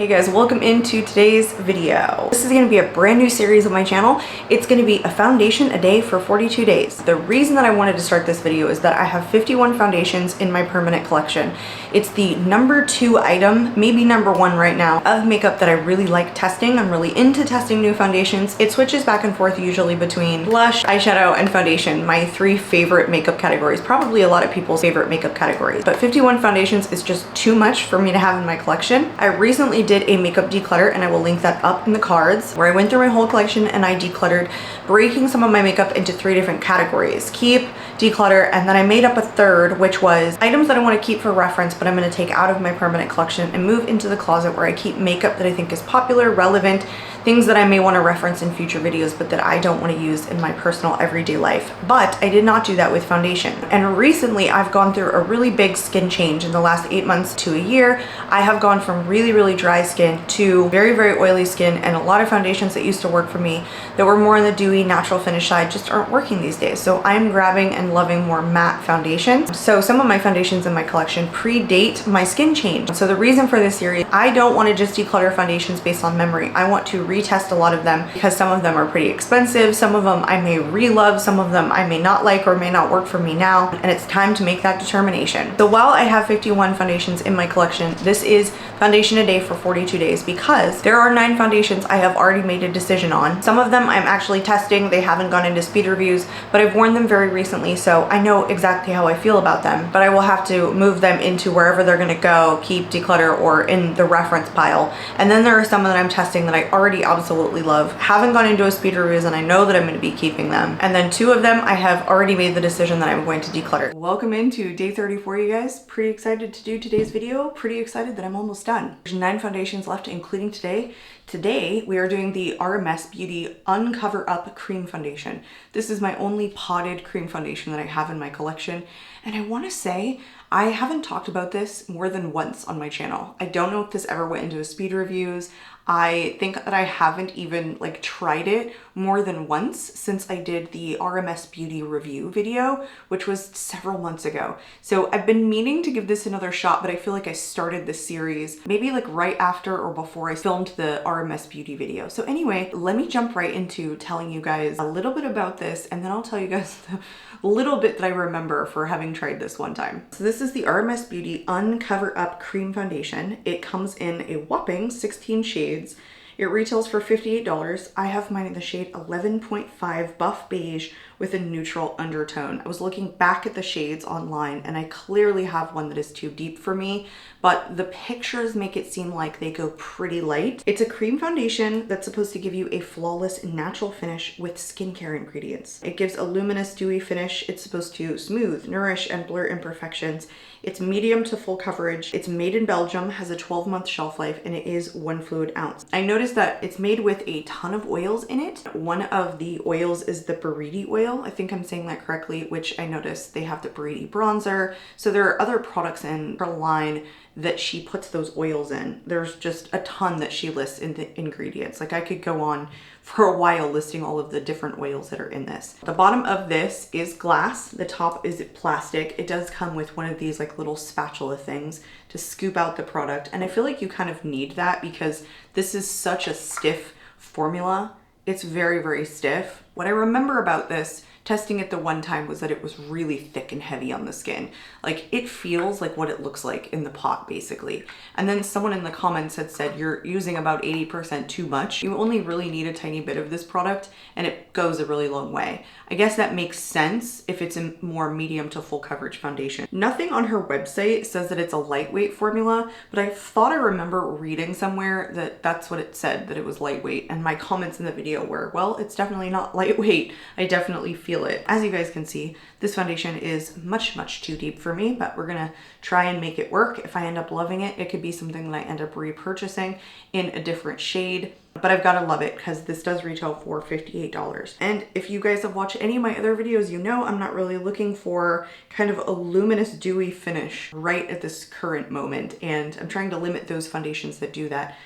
Hey guys, welcome into today's video. This is going to be a brand new series on my channel. It's going to be a foundation a day for 42 days. The reason that I wanted to start this video is that I have 51 foundations in my permanent collection. It's the number 2 item, maybe number 1 right now, of makeup that I really like testing. I'm really into testing new foundations. It switches back and forth usually between blush, eyeshadow, and foundation, my 3 favorite makeup categories, probably a lot of people's favorite makeup categories. But 51 foundations is just too much for me to have in my collection. I recently did a makeup declutter, and I will link that up in the cards, where I went through my whole collection and I decluttered, breaking some of my makeup into 3 different categories: keep, declutter, and then I made up a third, which was items that I want to keep for reference, but I'm going to take out of my permanent collection and move into the closet where I keep makeup that I think is popular, relevant, things that I may want to reference in future videos, but that I don't want to use in my personal everyday life. But I did not do that with foundation. And recently I've gone through a really big skin change. In the last 8 months to a year, I have gone from really, really dry skin to very, very oily skin, and a lot of foundations that used to work for me that were more on the dewy, natural finish side just aren't working these days. So I'm grabbing and loving more matte foundations. So some of my foundations in my collection predate my skin change. So the reason for this series, I don't want to just declutter foundations based on memory. I want to retest a lot of them because some of them are pretty expensive. Some of them I may re-love, some of them I may not like or may not work for me now, and it's time to make that determination. So while I have 51 foundations in my collection, this is foundation a day for 42 days because there are 9 foundations I have already made a decision on. Some of them I'm actually testing. They haven't gone into speed reviews, but I've worn them very recently, so I know exactly how I feel about them, but I will have to move them into wherever they're going to go, keep, declutter, or in the reference pile. And then there are some that I'm testing that I already absolutely love, haven't gone into a speed reviews, and I know that I'm going to be keeping them. And then 2 of them I have already made the decision that I'm going to declutter. Welcome into day 34, you guys. Pretty excited to do today's video. Pretty excited that I'm almost done. There's 9 foundations left, including today. Today we are doing the RMS Beauty UnCoverup Cream Foundation. This is my only potted cream foundation that I have in my collection, and I want to say I haven't talked about this more than once on my channel. I don't know if this ever went into a speed reviews. I think that I haven't even tried it more than once since I did the RMS Beauty review video, which was several months ago. So I've been meaning to give this another shot, but I feel like I started this series maybe right after or before I filmed the RMS Beauty video. So anyway, let me jump right into telling you guys a little bit about this, and then I'll tell you guys the little bit that I remember for having tried this one time. So this is the RMS Beauty UnCoverup Cream Foundation. It comes in a whopping 16 shades. It retails for $58. I have mine in the shade 11.5 Buff Beige with a neutral undertone. I was looking back at the shades online, and I clearly have one that is too deep for me, but the pictures make it seem like they go pretty light. It's a cream foundation that's supposed to give you a flawless natural finish with skincare ingredients. It gives a luminous dewy finish. It's supposed to smooth, nourish, and blur imperfections. It's medium to full coverage. It's made in Belgium, has a 12-month shelf life, and it is 1 fluid ounce. I noticed that it's made with a ton of oils in it. One of the oils is the Buriti oil. I think I'm saying that correctly, which I noticed they have the Buriti bronzer. So there are other products in her line that she puts those oils in. There's just a ton that she lists in the ingredients. I could go on for a while listing all of the different oils that are in this. The bottom of this is glass. The top is plastic. It does come with one of these little spatula things to scoop out the product. And I feel like you kind of need that because this is such a stiff formula. It's very, very stiff. What I remember about this, testing it the one time, was that it was really thick and heavy on the skin. It feels like what it looks like in the pot, basically. And then someone in the comments had said you're using about 80% too much. You only really need a tiny bit of this product and it goes a really long way. I guess that makes sense if it's a more medium to full coverage foundation. Nothing on her website says that it's a lightweight formula, but I thought I remember reading somewhere that that's what it said, that it was lightweight. And my comments in the video were, well, it's definitely not lightweight. I definitely feel it. As you guys can see, this foundation is much, much too deep for me, but we're gonna try and make it work. If I end up loving it, it could be something that I end up repurchasing in a different shade, but I've gotta love it because this does retail for $58. And if you guys have watched any of my other videos, you know I'm not really looking for kind of a luminous, dewy finish right at this current moment, and I'm trying to limit those foundations that do that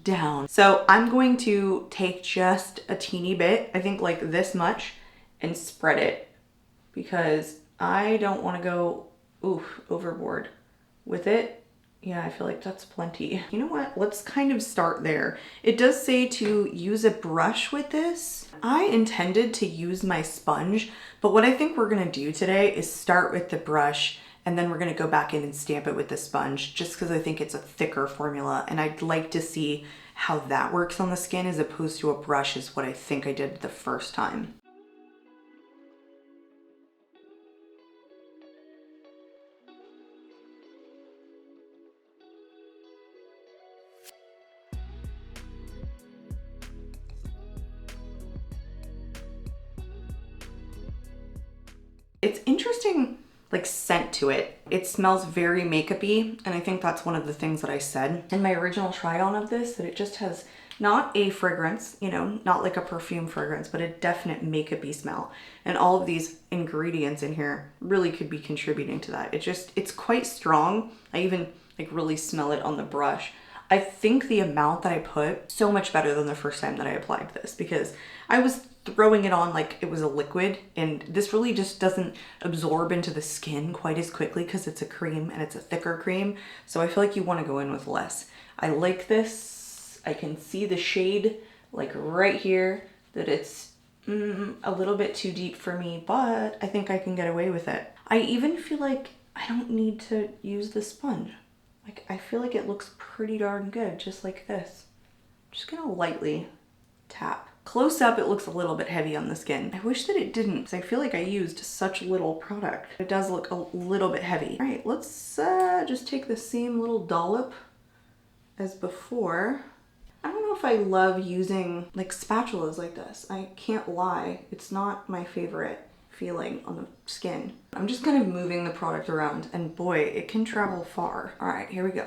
down. So I'm going to take just a teeny bit, I think this much, and spread it because I don't want to go overboard with it. Yeah, I feel like that's plenty. You know what? Let's kind of start there. It does say to use a brush with this. I intended to use my sponge, but what I think we're gonna do today is start with the brush and then we're gonna go back in and stamp it with the sponge just because I think it's a thicker formula and I'd like to see how that works on the skin as opposed to a brush is what I think I did the first time. It's interesting, like, scent to it. It smells very makeup-y, and I think that's one of the things that I said in my original try-on of this, that it just has not a fragrance, you know, not like a perfume fragrance, but a definite makeup-y smell. And all of these ingredients in here really could be contributing to that. It's quite strong. I even like really smell it on the brush. I think the amount that I put, so much better than the first time that I applied this, because I was throwing it on like it was a liquid, and this really just doesn't absorb into the skin quite as quickly because it's a cream and it's a thicker cream. So I feel like you want to go in with less. I like this. I can see the shade like right here, that it's a little bit too deep for me, but I think I can get away with it. I even feel like I don't need to use the sponge. Like, I feel like it looks pretty darn good, just like this. I'm just gonna lightly tap. Close up, it looks a little bit heavy on the skin. I wish that it didn't, because I feel like I used such little product. It does look a little bit heavy. All right, let's just take the same little dollop as before. I don't know if I love using like spatulas like this. I can't lie, it's not my favorite feeling on the skin. I'm just kind of moving the product around, and boy, it can travel far. All right, here we go.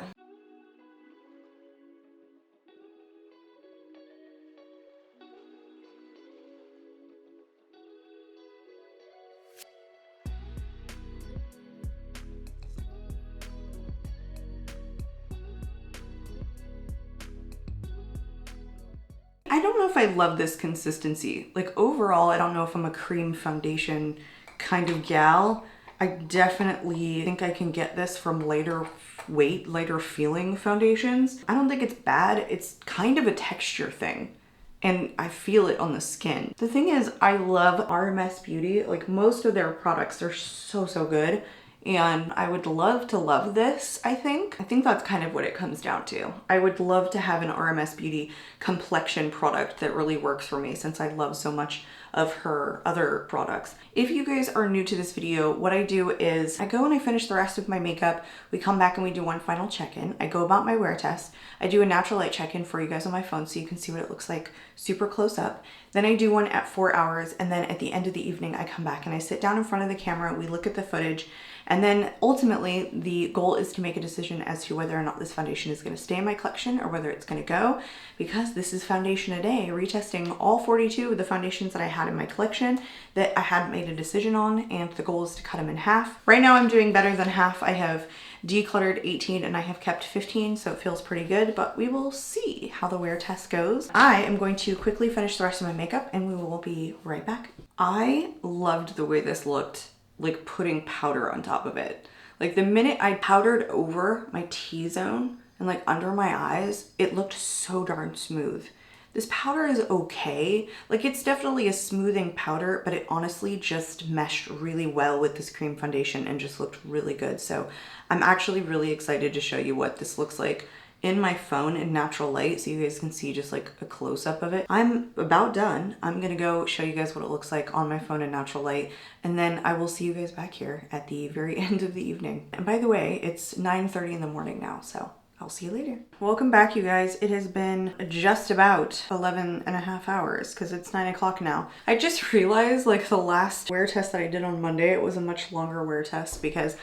I don't know if I love this consistency. Like, overall, I don't know if I'm a cream foundation kind of gal. I definitely think I can get this from lighter weight, lighter feeling foundations. I don't think it's bad. It's kind of a texture thing, and I feel it on the skin. The thing is, I love RMS Beauty. Like, most of their products are so good. And I would love to love this, I think. I think that's kind of what it comes down to. I would love to have an RMS Beauty complexion product that really works for me, since I love so much of her other products. If you guys are new to this video, what I do is I go and I finish the rest of my makeup. We come back and we do one final check-in. I go about my wear test. I do a natural light check-in for you guys on my phone so you can see what it looks like super close up. Then I do one at 4 hours, and then at the end of the evening, I come back and I sit down in front of the camera. We look at the footage. And then ultimately, the goal is to make a decision as to whether or not this foundation is going to stay in my collection or whether it's going to go, because this is foundation a day, retesting all 42 of the foundations that I had in my collection that I hadn't made a decision on, and the goal is to cut them in half. Right now I'm doing better than half. I have decluttered 18 and I have kept 15, so it feels pretty good, but we will see how the wear test goes. I am going to quickly finish the rest of my makeup and we will be right back. I loved the way this looked, like putting powder on top of it. Like, the minute I powdered over my T-zone and like under my eyes, it looked so darn smooth. This powder is okay. Like, it's definitely a smoothing powder, but it honestly just meshed really well with this cream foundation and just looked really good. So I'm actually really excited to show you what this looks like in my phone in natural light, so you guys can see just like a close-up of it. I'm about done. I'm gonna go show you guys what it looks like on my phone in natural light, and then I will see you guys back here at the very end of the evening. And by the way, it's 9:30 in the morning now, so I'll see you later. Welcome back, you guys. It has been just about 11 and a half hours because it's 9 o'clock now. I just realized, like, the last wear test that I did on Monday, it was a much longer wear test because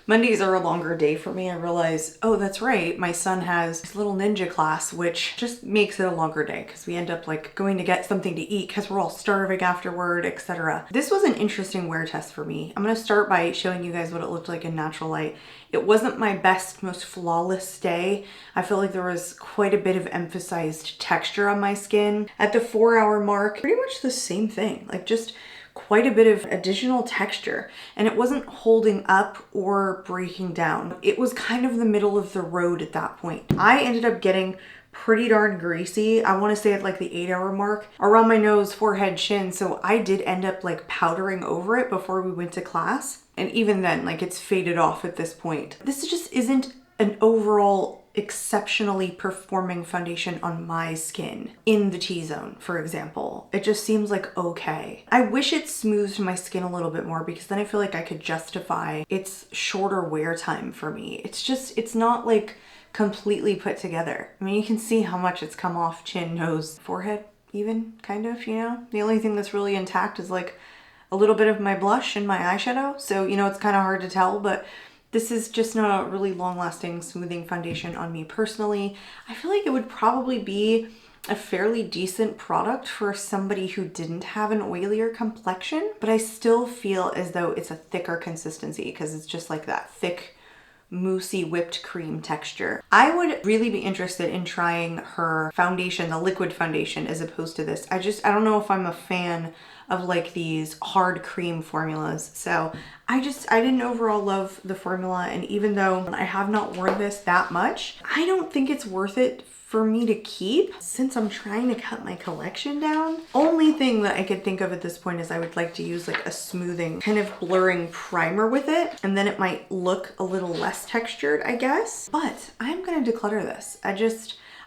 Mondays are a longer day for me. I realized, oh, that's right, my son has his little ninja class, which just makes it a longer day because we end up like going to get something to eat because we're all starving afterward, etc. This was an interesting wear test for me. I'm gonna start by showing you guys what it looked like in natural light. It wasn't my best, most flawless day. I feel like there was quite a bit of emphasized texture on my skin. At the 4 hour mark, pretty much the same thing, like just quite a bit of additional texture, and it wasn't holding up or breaking down. It was kind of the middle of the road at that point. I ended up getting pretty darn greasy. I want to say at like the 8-hour mark around my nose, forehead, chin. So I did end up like powdering over it before we went to class. And even then, like, it's faded off at this point. This just isn't an overall exceptionally performing foundation on my skin in the T-zone, for example. It just seems like okay. I wish it smoothed my skin a little bit more, because then I feel like I could justify its shorter wear time for me. It's not like completely put together. I mean, you can see how much it's come off chin, nose, forehead even, kind of, you know? The only thing that's really intact is like a little bit of my blush and my eyeshadow. So, you know, it's kind of hard to tell, but this is just not a really long-lasting smoothing foundation on me personally. I feel like it would probably be a fairly decent product for somebody who didn't have an oilier complexion, but I still feel as though it's a thicker consistency because it's just like that thick, moussey whipped cream texture. I would really be interested in trying her foundation, the liquid foundation, as opposed to this. I don't know if I'm a fan of like these hard cream formulas. So I didn't overall love the formula, and even though I have not worn this that much, I don't think it's worth it for me to keep since I'm trying to cut my collection down. Only thing that I could think of at this point is I would like to use like a smoothing, kind of blurring primer with it, and then it might look a little less textured, I guess. But I'm gonna declutter this.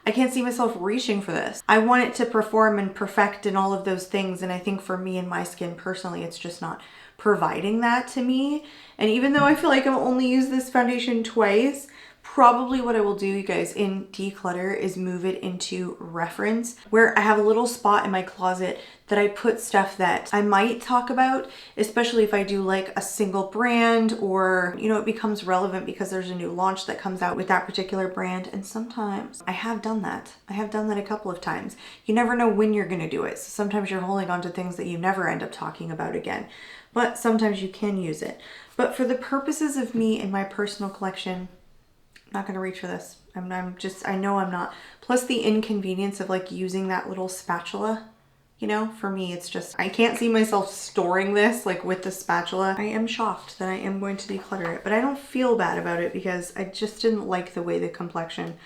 I can't see myself reaching for this. I want it to perform and perfect and all of those things, and I think for me and my skin personally, it's just not providing that to me. And even though I feel like I'll only use this foundation twice, probably what I will do, you guys, in Declutter is move it into Reference, where I have a little spot in my closet that I put stuff that I might talk about, especially if I do like a single brand, or, you know, it becomes relevant because there's a new launch that comes out with that particular brand. And sometimes I have done that. I have done that a couple of times. You never know when you're going to do it. So sometimes you're holding on to things that you never end up talking about again, but sometimes you can use it. But for the purposes of me and my personal collection, not gonna reach for this. I know I'm not. Plus the inconvenience of like using that little spatula, you know, for me, it's just, I can't see myself storing this like with the spatula. I am shocked that I am going to declutter it, but I don't feel bad about it because I just didn't like the way the complexion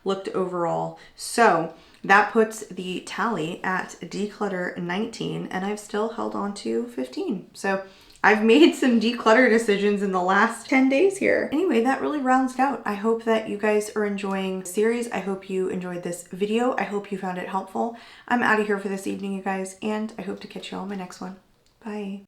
looked overall. So that puts the tally at Declutter 19, and I've still held on to 15. So I've made some declutter decisions in the last 10 days here. Anyway, that really rounds it out. I hope that you guys are enjoying the series. I hope you enjoyed this video. I hope you found it helpful. I'm out of here for this evening, you guys, and I hope to catch you all in my next one. Bye.